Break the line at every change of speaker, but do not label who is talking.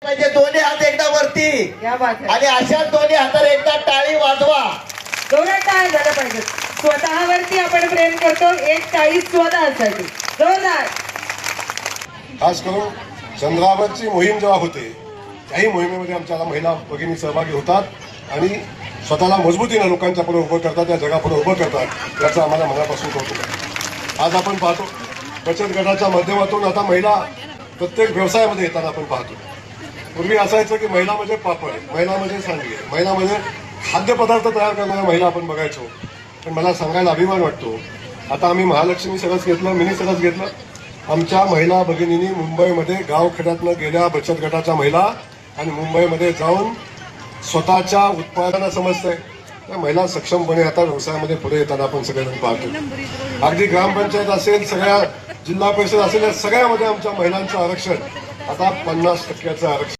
म्हणजे दोन्ही हात एकदा वरती
क्या बात है.
आणि अशा दोन्ही हातावर एकदा टाळी वाजवा.
जोरात टाळ झालं पाहिजे. स्वतःवरती आपण प्रेम करतो, एक टाळी स्वतःसाठी जोरदार.
खास करून चंद्रावरची मोहीम जेव्हा होते त्याही मोहिमेमध्ये आमच्या महिला भगिनी सहभागी होतात आणि स्वतःला मजबूतीने लोकांच्या पुढे उभं करतात, त्या जगापुढे उभं करतात, याचं आम्हाला मनापासून कौतुक आहे. आज आपण पाहतो बचत गटाच्या माध्यमातून आता महिला प्रत्येक व्यवसायामध्ये येताना आपण पाहतो. पूर्वी असायचं की महिला म्हणजे पापड, महिला म्हणजे सांडगे, महिला म्हणजे खाद्यपदार्थ तयार करणाऱ्या महिला आपण बघायचो. पण मला सांगायला अभिमान वाटतो, आता आम्ही महालक्ष्मी सरस घेतलं, मिनी सरस घेतलं. आमच्या महिला भगिनींनी मुंबईमध्ये गावखेड्यातनं गेल्या बचत गटाच्या महिला आणि मुंबईमध्ये जाऊन स्वतःच्या उत्पादना समजतंय त्या महिला सक्षमपणे आता व्यवसायामध्ये पुढे येताना आपण सगळेजण पाहतो. अगदी ग्रामपंचायत असेल, सगळ्या जिल्हा परिषद असेल, या सगळ्यामध्ये आमच्या महिलांचं आरक्षण आता 50% आरक्षण